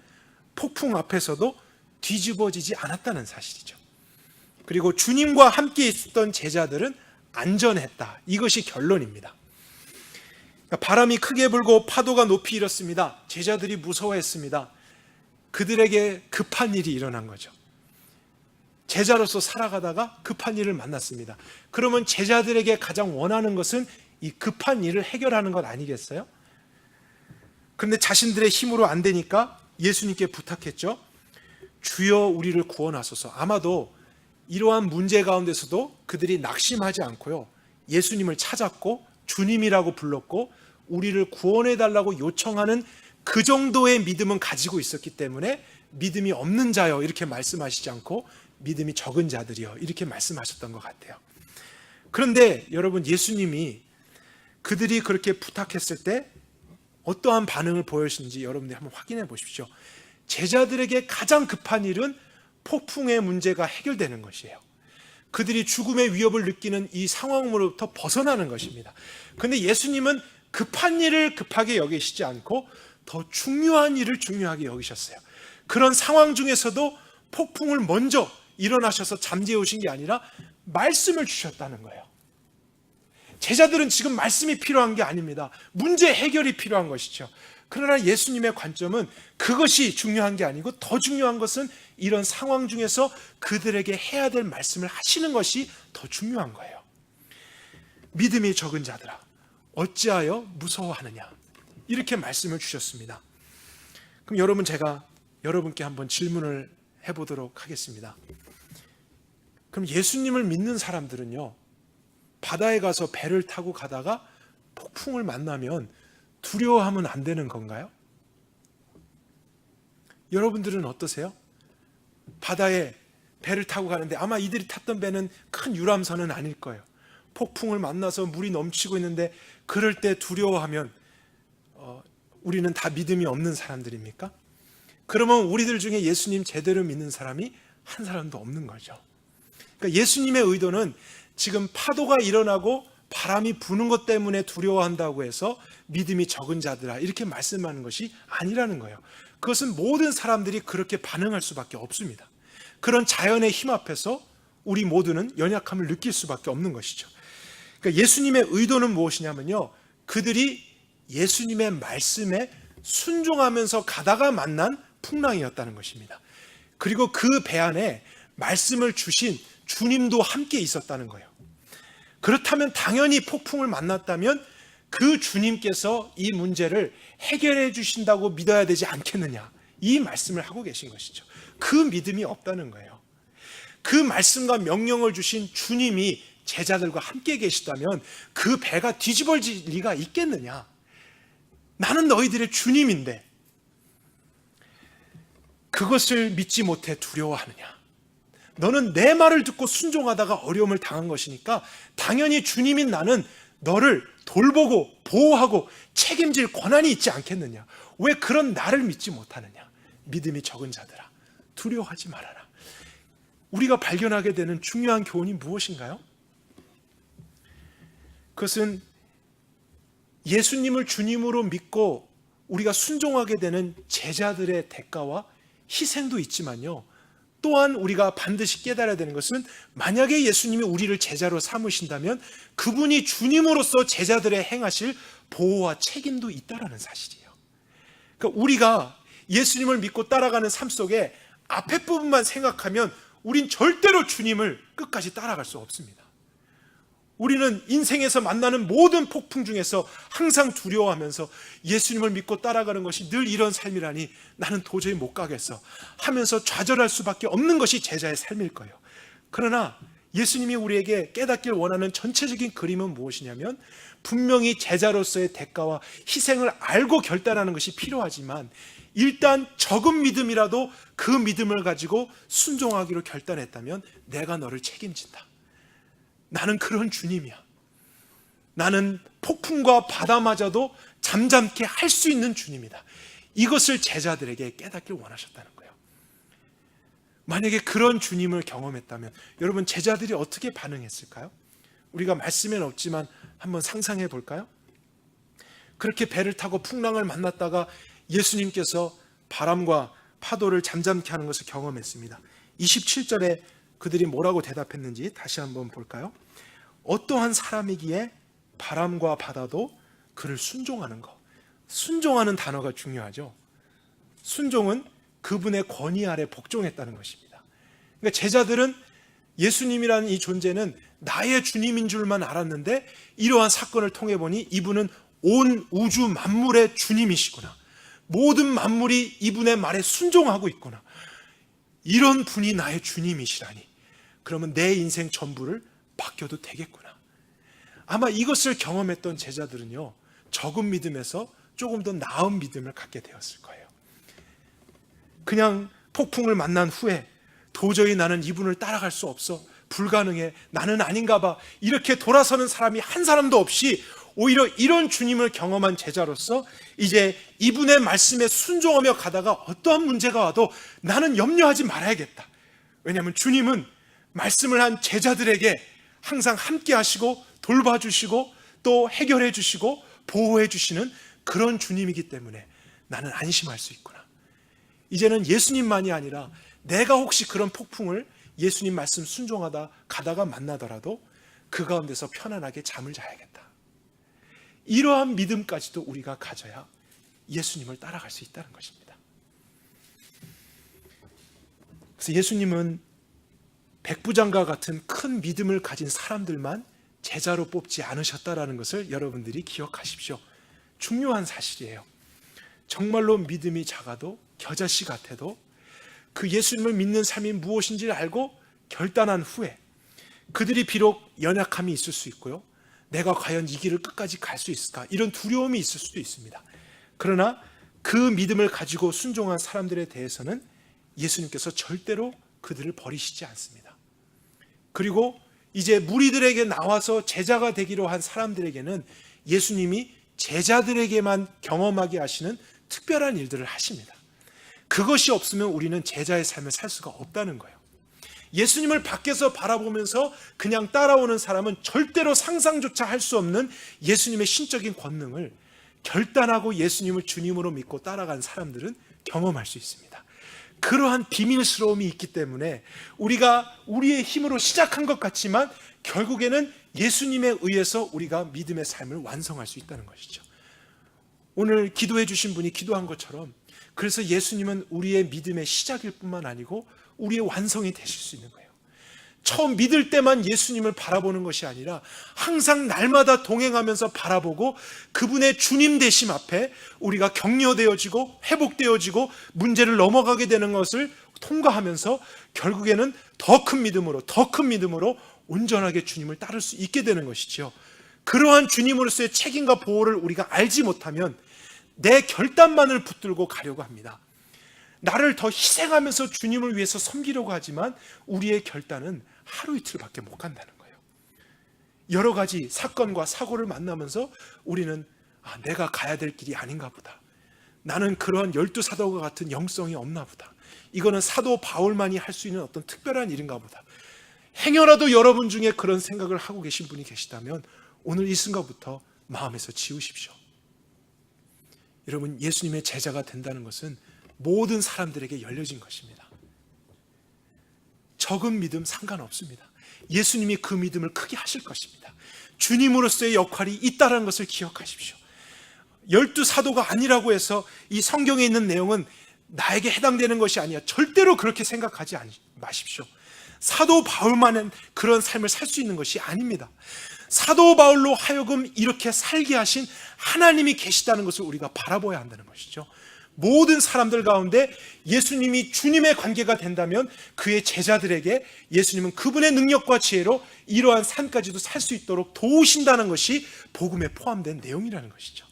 폭풍 앞에서도 뒤집어지지 않았다는 사실이죠. 그리고 주님과 함께 있었던 제자들은 안전했다. 이것이 결론입니다. 바람이 크게 불고 파도가 높이 일었습니다. 제자들이 무서워했습니다. 그들에게 급한 일이 일어난 거죠. 제자로서 살아가다가 급한 일을 만났습니다. 그러면 제자들에게 가장 원하는 것은 이 급한 일을 해결하는 것 아니겠어요? 그런데 자신들의 힘으로 안 되니까 예수님께 부탁했죠. 주여 우리를 구원하소서. 아마도 이러한 문제 가운데서도 그들이 낙심하지 않고요, 예수님을 찾았고 주님이라고 불렀고 우리를 구원해달라고 요청하는 그 정도의 믿음은 가지고 있었기 때문에 믿음이 없는 자여 이렇게 말씀하시지 않고 믿음이 적은 자들이여 이렇게 말씀하셨던 것 같아요. 그런데 여러분, 예수님이 그들이 그렇게 부탁했을 때 어떠한 반응을 보여주시는지 여러분들이 한번 확인해 보십시오. 제자들에게 가장 급한 일은 폭풍의 문제가 해결되는 것이에요. 그들이 죽음의 위협을 느끼는 이 상황으로부터 벗어나는 것입니다. 그런데 예수님은 급한 일을 급하게 여기시지 않고 더 중요한 일을 중요하게 여기셨어요. 그런 상황 중에서도 폭풍을 먼저 일어나셔서 잠재우신 게 아니라 말씀을 주셨다는 거예요. 제자들은 지금 말씀이 필요한 게 아닙니다. 문제 해결이 필요한 것이죠. 그러나 예수님의 관점은 그것이 중요한 게 아니고 더 중요한 것은 이런 상황 중에서 그들에게 해야 될 말씀을 하시는 것이 더 중요한 거예요. 믿음이 적은 자들아, 어찌하여 무서워하느냐, 이렇게 말씀을 주셨습니다. 그럼 여러분, 제가 여러분께 한번 질문을 해보도록 하겠습니다. 그럼 예수님을 믿는 사람들은요, 바다에 가서 배를 타고 가다가 폭풍을 만나면 두려워하면 안 되는 건가요? 여러분들은 어떠세요? 바다에 배를 타고 가는데 아마 이들이 탔던 배는 큰 유람선은 아닐 거예요. 폭풍을 만나서 물이 넘치고 있는데 그럴 때 두려워하면 우리는 다 믿음이 없는 사람들입니까? 그러면 우리들 중에 예수님 제대로 믿는 사람이 한 사람도 없는 거죠. 그러니까 예수님의 의도는 지금 파도가 일어나고 바람이 부는 것 때문에 두려워한다고 해서 믿음이 적은 자들아 이렇게 말씀하는 것이 아니라는 거예요. 그것은 모든 사람들이 그렇게 반응할 수밖에 없습니다. 그런 자연의 힘 앞에서 우리 모두는 연약함을 느낄 수밖에 없는 것이죠. 그러니까 예수님의 의도는 무엇이냐면요, 그들이 예수님의 말씀에 순종하면서 가다가 만난 풍랑이었다는 것입니다. 그리고 그 배 안에 말씀을 주신 주님도 함께 있었다는 거예요. 그렇다면 당연히 폭풍을 만났다면 그 주님께서 이 문제를 해결해 주신다고 믿어야 되지 않겠느냐, 이 말씀을 하고 계신 것이죠. 그 믿음이 없다는 거예요. 그 말씀과 명령을 주신 주님이 제자들과 함께 계시다면 그 배가 뒤집어질 리가 있겠느냐. 나는 너희들의 주님인데 그것을 믿지 못해 두려워하느냐. 너는 내 말을 듣고 순종하다가 어려움을 당한 것이니까 당연히 주님인 나는 너를 돌보고 보호하고 책임질 권한이 있지 않겠느냐. 왜 그런 나를 믿지 못하느냐. 믿음이 적은 자들아, 두려워하지 말아라. 우리가 발견하게 되는 중요한 교훈이 무엇인가요? 그것은 예수님을 주님으로 믿고 우리가 순종하게 되는 제자들의 대가와 희생도 있지만요, 또한 우리가 반드시 깨달아야 되는 것은 만약에 예수님이 우리를 제자로 삼으신다면 그분이 주님으로서 제자들의 행하실 보호와 책임도 있다는 사실이에요. 그러니까 우리가 예수님을 믿고 따라가는 삶 속에 앞에 부분만 생각하면 우린 절대로 주님을 끝까지 따라갈 수 없습니다. 우리는 인생에서 만나는 모든 폭풍 중에서 항상 두려워하면서 예수님을 믿고 따라가는 것이 늘 이런 삶이라니 나는 도저히 못 가겠어 하면서 좌절할 수밖에 없는 것이 제자의 삶일 거예요. 그러나 예수님이 우리에게 깨닫길 원하는 전체적인 그림은 무엇이냐면, 분명히 제자로서의 대가와 희생을 알고 결단하는 것이 필요하지만 일단 적은 믿음이라도 그 믿음을 가지고 순종하기로 결단했다면 내가 너를 책임진다. 나는 그런 주님이야. 나는 폭풍과 바다마저도 잠잠케 할 수 있는 주님이다. 이것을 제자들에게 깨닫길 원하셨다는 거예요. 만약에 그런 주님을 경험했다면 여러분, 제자들이 어떻게 반응했을까요? 우리가 말씀에는 없지만 한번 상상해 볼까요? 그렇게 배를 타고 풍랑을 만났다가 예수님께서 바람과 파도를 잠잠케 하는 것을 경험했습니다. 27절에 그들이 뭐라고 대답했는지 다시 한번 볼까요? 어떠한 사람이기에 바람과 바다도 그를 순종하는 것. 순종하는 단어가 중요하죠. 순종은 그분의 권위 아래 복종했다는 것입니다. 그러니까 제자들은 예수님이라는 이 존재는 나의 주님인 줄만 알았는데 이러한 사건을 통해 보니 이분은 온 우주 만물의 주님이시구나. 모든 만물이 이분의 말에 순종하고 있구나. 이런 분이 나의 주님이시라니. 그러면 내 인생 전부를 맡겨도 되겠구나. 아마 이것을 경험했던 제자들은요, 적은 믿음에서 조금 더 나은 믿음을 갖게 되었을 거예요. 그냥 폭풍을 만난 후에 도저히 나는 이분을 따라갈 수 없어, 불가능해, 나는 아닌가 봐, 이렇게 돌아서는 사람이 한 사람도 없이 오히려 이런 주님을 경험한 제자로서 이제 이분의 말씀에 순종하며 가다가 어떠한 문제가 와도 나는 염려하지 말아야겠다. 왜냐하면 주님은 말씀을 한 제자들에게 항상 함께 하시고 돌봐주시고 또 해결해 주시고 보호해 주시는 그런 주님이기 때문에 나는 안심할 수 있구나. 이제는 예수님만이 아니라 내가 혹시 그런 폭풍을 예수님 말씀 순종하다 가다가 만나더라도 그 가운데서 편안하게 잠을 자야겠다. 이러한 믿음까지도 우리가 가져야 예수님을 따라갈 수 있다는 것입니다. 그래서 예수님은 백부장과 같은 큰 믿음을 가진 사람들만 제자로 뽑지 않으셨다라는 것을 여러분들이 기억하십시오. 중요한 사실이에요. 정말로 믿음이 작아도 겨자씨 같아도 그 예수님을 믿는 삶이 무엇인지를 알고 결단한 후에 그들이 비록 연약함이 있을 수 있고요, 내가 과연 이 길을 끝까지 갈 수 있을까, 이런 두려움이 있을 수도 있습니다. 그러나 그 믿음을 가지고 순종한 사람들에 대해서는 예수님께서 절대로 그들을 버리시지 않습니다. 그리고 이제 무리들에게 나와서 제자가 되기로 한 사람들에게는 예수님이 제자들에게만 경험하게 하시는 특별한 일들을 하십니다. 그것이 없으면 우리는 제자의 삶을 살 수가 없다는 거예요. 예수님을 밖에서 바라보면서 그냥 따라오는 사람은 절대로 상상조차 할 수 없는 예수님의 신적인 권능을 결단하고 예수님을 주님으로 믿고 따라간 사람들은 경험할 수 있습니다. 그러한 비밀스러움이 있기 때문에 우리가 우리의 힘으로 시작한 것 같지만 결국에는 예수님에 의해서 우리가 믿음의 삶을 완성할 수 있다는 것이죠. 오늘 기도해 주신 분이 기도한 것처럼, 그래서 예수님은 우리의 믿음의 시작일 뿐만 아니고 우리의 완성이 되실 수 있는 거예요. 처음 믿을 때만 예수님을 바라보는 것이 아니라 항상 날마다 동행하면서 바라보고 그분의 주님 되심 앞에 우리가 격려되어지고 회복되어지고 문제를 넘어가게 되는 것을 통과하면서 결국에는 더 큰 믿음으로 온전하게 주님을 따를 수 있게 되는 것이죠. 그러한 주님으로서의 책임과 보호를 우리가 알지 못하면 내 결단만을 붙들고 가려고 합니다. 나를 더 희생하면서 주님을 위해서 섬기려고 하지만 우리의 결단은 하루 이틀밖에 못 간다는 거예요. 여러 가지 사건과 사고를 만나면서 우리는 내가 가야 될 길이 아닌가 보다. 나는 그러한 12사도와 같은 영성이 없나 보다. 이거는 사도 바울만이 할 수 있는 어떤 특별한 일인가 보다. 행여라도 여러분 중에 그런 생각을 하고 계신 분이 계시다면 오늘 이 순간부터 마음에서 지우십시오. 여러분, 예수님의 제자가 된다는 것은 모든 사람들에게 열려진 것입니다. 적은 믿음 상관없습니다. 예수님이 그 믿음을 크게 하실 것입니다. 주님으로서의 역할이 있다는 것을 기억하십시오. 12사도가 아니라고 해서 이 성경에 있는 내용은 나에게 해당되는 것이 아니야, 절대로 그렇게 생각하지 마십시오. 사도 바울만은 그런 삶을 살 수 있는 것이 아닙니다. 사도 바울로 하여금 이렇게 살게 하신 하나님이 계시다는 것을 우리가 바라봐야 한다는 것이죠. 모든 사람들 가운데 예수님이 주님의 관계가 된다면 그의 제자들에게 예수님은 그분의 능력과 지혜로 이러한 삶까지도 살 수 있도록 도우신다는 것이 복음에 포함된 내용이라는 것이죠.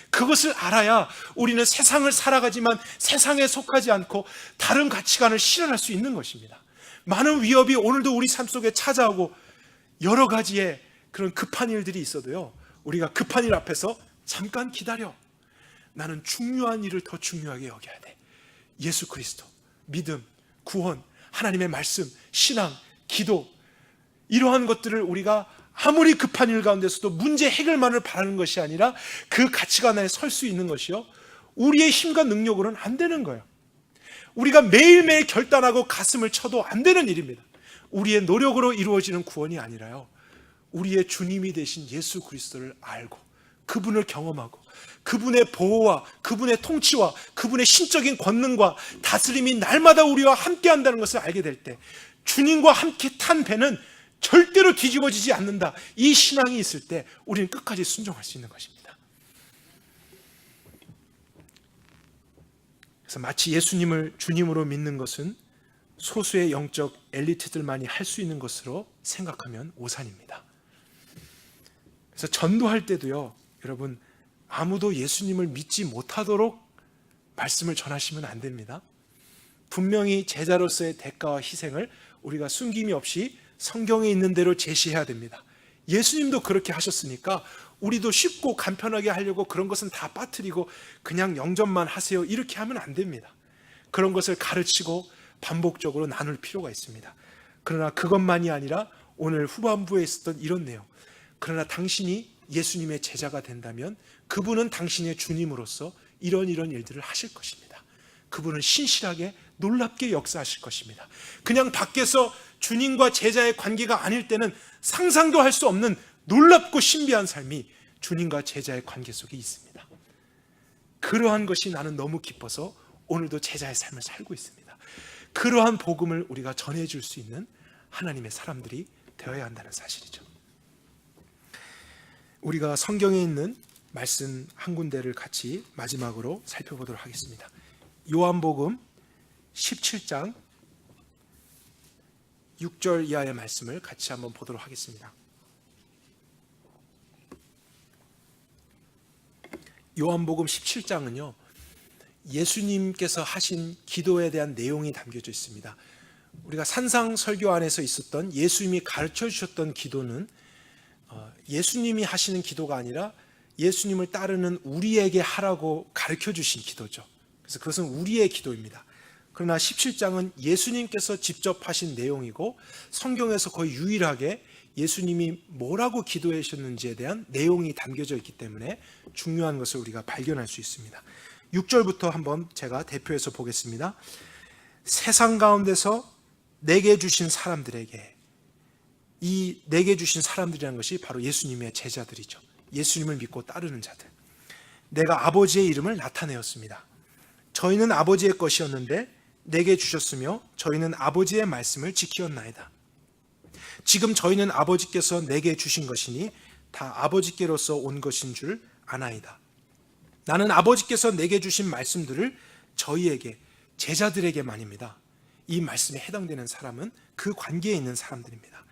그것을 알아야 우리는 세상을 살아가지만 세상에 속하지 않고 다른 가치관을 실현할 수 있는 것입니다. 많은 위협이 오늘도 우리 삶 속에 찾아오고 여러 가지의 그런 급한 일들이 있어도요, 우리가 급한 일 앞에서 잠깐 기다려. 나는 중요한 일을 더 중요하게 여겨야 돼. 예수 그리스도, 믿음, 구원, 하나님의 말씀, 신앙, 기도, 이러한 것들을 우리가 아무리 급한 일 가운데서도 문제 해결만을 바라는 것이 아니라 그 가치관에 설 수 있는 것이요, 우리의 힘과 능력으로는 안 되는 거예요. 우리가 매일매일 결단하고 가슴을 쳐도 안 되는 일입니다. 우리의 노력으로 이루어지는 구원이 아니라요, 우리의 주님이 되신 예수 그리스도를 알고 그분을 경험하고 그분의 보호와 그분의 통치와 그분의 신적인 권능과 다스림이 날마다 우리와 함께 한다는 것을 알게 될 때, 주님과 함께 탄 배는 절대로 뒤집어지지 않는다, 이 신앙이 있을 때 우리는 끝까지 순종할 수 있는 것입니다. 그래서 마치 예수님을 주님으로 믿는 것은 소수의 영적 엘리트들만이 할 수 있는 것으로 생각하면 오산입니다. 그래서 전도할 때도요, 여러분, 아무도 예수님을 믿지 못하도록 말씀을 전하시면 안 됩니다. 분명히 제자로서의 대가와 희생을 우리가 숨김이 없이 성경에 있는 대로 제시해야 됩니다. 예수님도 그렇게 하셨으니까 우리도 쉽고 간편하게 하려고 그런 것은 다 빠뜨리고 그냥 영접만 하세요, 이렇게 하면 안 됩니다. 그런 것을 가르치고 반복적으로 나눌 필요가 있습니다. 그러나 그것만이 아니라 오늘 후반부에 있었던 이런 내용, 그러나 당신이 예수님의 제자가 된다면 그분은 당신의 주님으로서 이런 일들을 하실 것입니다. 그분은 신실하게 놀랍게 역사하실 것입니다. 그냥 밖에서 주님과 제자의 관계가 아닐 때는 상상도 할 수 없는 놀랍고 신비한 삶이 주님과 제자의 관계 속에 있습니다. 그러한 것이 나는 너무 기뻐서 오늘도 제자의 삶을 살고 있습니다. 그러한 복음을 우리가 전해줄 수 있는 하나님의 사람들이 되어야 한다는 사실이죠. 우리가 성경에 있는 말씀 한 군데를 같이 마지막으로 살펴보도록 하겠습니다. 요한복음 17장 6절 이하의 말씀을 같이 한번 보도록 하겠습니다. 요한복음 17장은요, 예수님께서 하신 기도에 대한 내용이 담겨져 있습니다. 우리가 산상설교 안에서 있었던 예수님이 가르쳐 주셨던 기도는 예수님이 하시는 기도가 아니라 예수님을 따르는 우리에게 하라고 가르쳐 주신 기도죠. 그래서 그것은 우리의 기도입니다. 그러나 17장은 예수님께서 직접 하신 내용이고 성경에서 거의 유일하게 예수님이 뭐라고 기도해 주셨는지에 대한 내용이 담겨져 있기 때문에 중요한 것을 우리가 발견할 수 있습니다. 6절부터 한번 제가 대표해서 보겠습니다. 세상 가운데서 내게 주신 사람들에게, 이 내게 주신 사람들이라는 것이 바로 예수님의 제자들이죠. 예수님을 믿고 따르는 자들. 내가 아버지의 이름을 나타내었습니다. 저희는 아버지의 것이었는데 내게 주셨으며 저희는 아버지의 말씀을 지키었나이다. 지금 저희는 아버지께서 내게 주신 것이니 다 아버지께로서 온 것인 줄 아나이다. 나는 아버지께서 내게 주신 말씀들을 저희에게, 제자들에게만입니다. 이 말씀에 해당되는 사람은 그 관계에 있는 사람들입니다.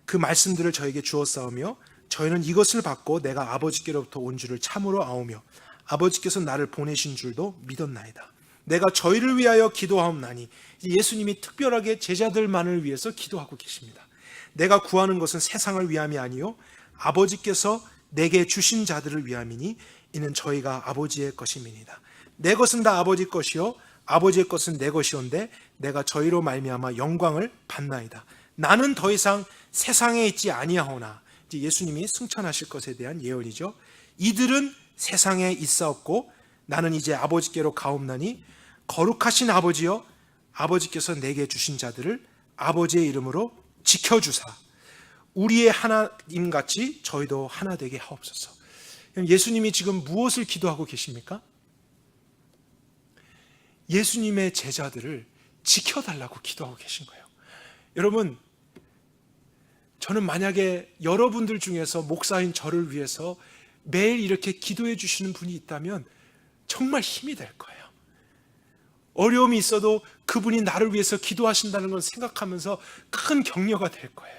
그 말씀들을 저에게 주었사오며 저희는 이것을 받고 내가 아버지께로부터 온 줄을 참으로 아오며 아버지께서 나를 보내신 줄도 믿었나이다. 내가 저희를 위하여 기도하옵나니, 예수님이 특별하게 제자들만을 위해서 기도하고 계십니다. 내가 구하는 것은 세상을 위함이 아니요 아버지께서 내게 주신 자들을 위함이니 이는 저희가 아버지의 것임이니이다. 내 것은 다 아버지 것이요 아버지의 것은 내 것이온데 내가 저희로 말미암아 영광을 받나이다. 나는 더 이상 세상에 있지 아니하오나, 이제 예수님이 승천하실 것에 대한 예언이죠. 이들은 세상에 있사옵고 나는 이제 아버지께로 가옵나니 거룩하신 아버지여, 아버지께서 내게 주신 자들을 아버지의 이름으로 지켜주사 우리의 하나님같이 저희도 하나 되게 하옵소서. 예수님이 지금 무엇을 기도하고 계십니까? 예수님의 제자들을 지켜달라고 기도하고 계신 거예요. 여러분, 저는 만약에 여러분들 중에서 목사인 저를 위해서 매일 이렇게 기도해 주시는 분이 있다면 정말 힘이 될 거예요. 어려움이 있어도 그분이 나를 위해서 기도하신다는 걸 생각하면서 큰 격려가 될 거예요.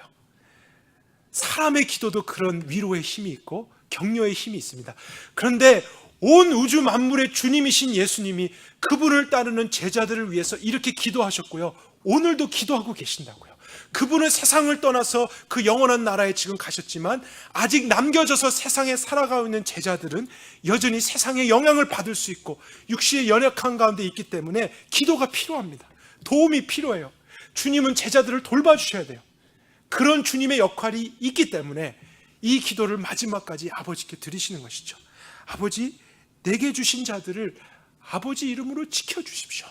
사람의 기도도 그런 위로의 힘이 있고 격려의 힘이 있습니다. 그런데 온 우주 만물의 주님이신 예수님이 그분을 따르는 제자들을 위해서 이렇게 기도하셨고요, 오늘도 기도하고 계신다고요. 그분은 세상을 떠나서 그 영원한 나라에 지금 가셨지만 아직 남겨져서 세상에 살아가고 있는 제자들은 여전히 세상의 영향을 받을 수 있고 육신의 연약한 가운데 있기 때문에 기도가 필요합니다. 도움이 필요해요. 주님은 제자들을 돌봐주셔야 돼요. 그런 주님의 역할이 있기 때문에 이 기도를 마지막까지 아버지께 드리시는 것이죠. 아버지, 내게 주신 자들을 아버지 이름으로 지켜주십시오.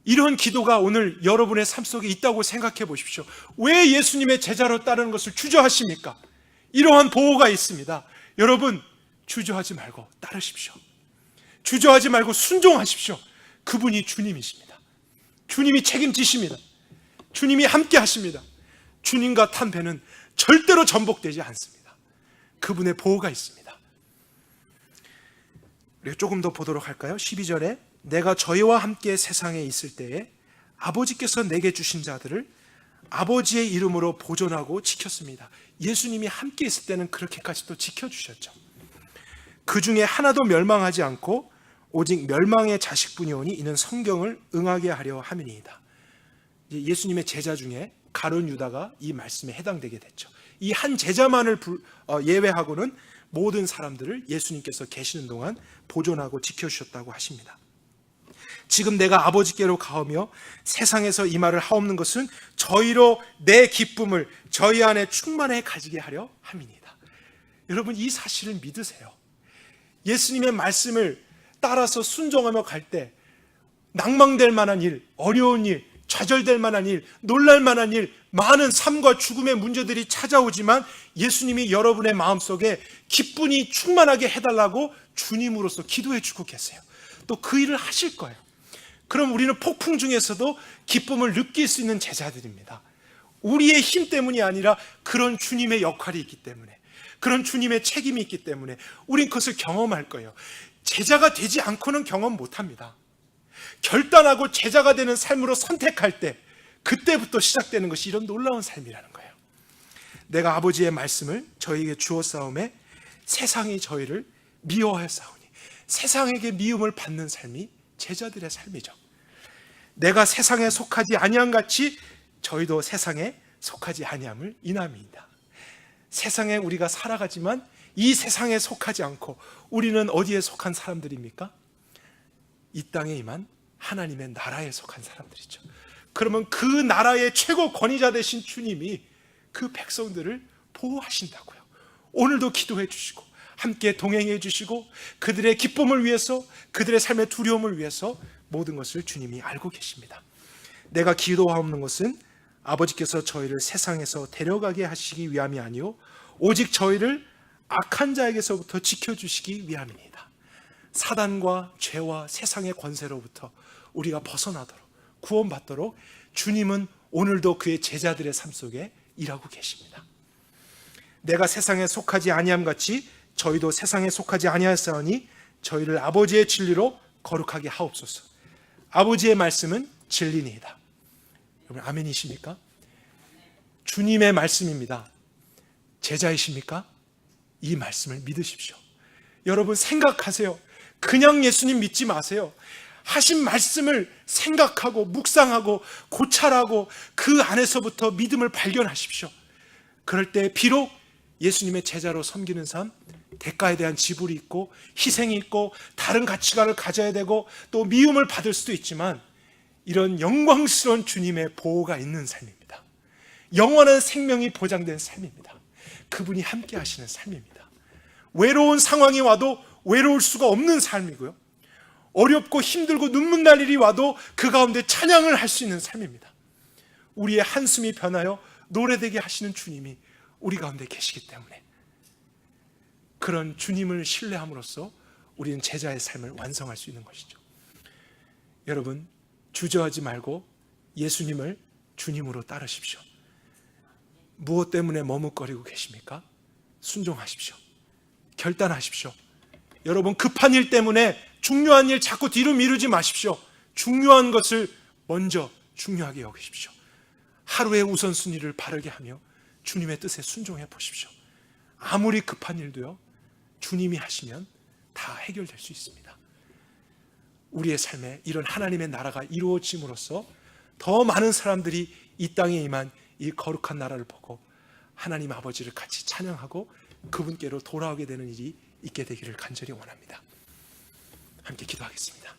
이런 기도가 오늘 여러분의 삶 속에 있다고 생각해 보십시오. 왜 예수님의 제자로 따르는 것을 주저하십니까? 이러한 보호가 있습니다. 여러분, 주저하지 말고 따르십시오. 주저하지 말고 순종하십시오. 그분이 주님이십니다. 주님이 책임지십니다. 주님이 함께 하십니다. 주님과 탄 배는 절대로 전복되지 않습니다. 그분의 보호가 있습니다. 우리가 조금 더 보도록 할까요? 12절에 내가 저희와 함께 세상에 있을 때에 아버지께서 내게 주신 자들을 아버지의 이름으로 보존하고 지켰습니다. 예수님이 함께 있을 때는 그렇게까지 또 지켜주셨죠. 그 중에 하나도 멸망하지 않고 오직 멸망의 자식뿐이오니 이는 성경을 응하게 하려 함이니이다. 예수님의 제자 중에 가룟 유다가 이 말씀에 해당되게 됐죠. 이 한 제자만을 예외하고는 모든 사람들을 예수님께서 계시는 동안 보존하고 지켜주셨다고 하십니다. 지금 내가 아버지께로 가오며 세상에서 이 말을 하옵는 것은 저희로 내 기쁨을 저희 안에 충만해 가지게 하려 함이니이다. 여러분, 이 사실을 믿으세요. 예수님의 말씀을 따라서 순종하며 갈 때 낭망될 만한 일, 어려운 일, 좌절될 만한 일, 놀랄 만한 일, 많은 삶과 죽음의 문제들이 찾아오지만 예수님이 여러분의 마음속에 기쁨이 충만하게 해달라고 주님으로서 기도해 주고 계세요. 또 그 일을 하실 거예요. 그럼 우리는 폭풍 중에서도 기쁨을 느낄 수 있는 제자들입니다. 우리의 힘 때문이 아니라 그런 주님의 역할이 있기 때문에, 그런 주님의 책임이 있기 때문에 우린 그것을 경험할 거예요. 제자가 되지 않고는 경험 못합니다. 결단하고 제자가 되는 삶으로 선택할 때 그때부터 시작되는 것이 이런 놀라운 삶이라는 거예요. 내가 아버지의 말씀을 저희에게 주었사오매 세상이 저희를 미워하였사오니, 세상에게 미움을 받는 삶이 제자들의 삶이죠. 내가 세상에 속하지 아니함 같이 저희도 세상에 속하지 아니함을 인함이다. 세상에 우리가 살아가지만 이 세상에 속하지 않고 우리는 어디에 속한 사람들입니까? 이 땅에 임한 하나님의 나라에 속한 사람들이죠. 그러면 그 나라의 최고 권위자 되신 주님이 그 백성들을 보호하신다고요. 오늘도 기도해 주시고 함께 동행해 주시고 그들의 기쁨을 위해서, 그들의 삶의 두려움을 위해서 모든 것을 주님이 알고 계십니다. 내가 기도하옵는 것은 아버지께서 저희를 세상에서 데려가게 하시기 위함이 아니요 오직 저희를 악한 자에게서부터 지켜주시기 위함입니다. 사단과 죄와 세상의 권세로부터 우리가 벗어나도록, 구원받도록 주님은 오늘도 그의 제자들의 삶 속에 일하고 계십니다. 내가 세상에 속하지 아니함 같이 저희도 세상에 속하지 아니하였사오니 저희를 아버지의 진리로 거룩하게 하옵소서. 아버지의 말씀은 진리니이다. 여러분, 아멘이십니까? 주님의 말씀입니다. 제자이십니까? 이 말씀을 믿으십시오. 여러분, 생각하세요. 그냥 예수님 믿지 마세요. 하신 말씀을 생각하고 묵상하고 고찰하고 그 안에서부터 믿음을 발견하십시오. 그럴 때 비록 예수님의 제자로 섬기는 삶, 대가에 대한 지불이 있고 희생이 있고 다른 가치관을 가져야 되고 또 미움을 받을 수도 있지만 이런 영광스러운 주님의 보호가 있는 삶입니다. 영원한 생명이 보장된 삶입니다. 그분이 함께 하시는 삶입니다. 외로운 상황이 와도 외로울 수가 없는 삶이고요, 어렵고 힘들고 눈물 날 일이 와도 그 가운데 찬양을 할 수 있는 삶입니다. 우리의 한숨이 변하여 노래되게 하시는 주님이 우리 가운데 계시기 때문에 그런 주님을 신뢰함으로써 우리는 제자의 삶을 완성할 수 있는 것이죠. 여러분, 주저하지 말고 예수님을 주님으로 따르십시오. 무엇 때문에 머뭇거리고 계십니까? 순종하십시오. 결단하십시오. 여러분, 급한 일 때문에 중요한 일 자꾸 뒤로 미루지 마십시오. 중요한 것을 먼저 중요하게 여기십시오. 하루의 우선순위를 바르게 하며 주님의 뜻에 순종해 보십시오. 아무리 급한 일도요, 주님이 하시면 다 해결될 수 있습니다. 우리의 삶에 이런 하나님의 나라가 이루어짐으로써 더 많은 사람들이 이 땅에 임한 이 거룩한 나라를 보고 하나님 아버지를 같이 찬양하고 그분께로 돌아오게 되는 일이 있게 되기를 간절히 원합니다. 함께 기도하겠습니다.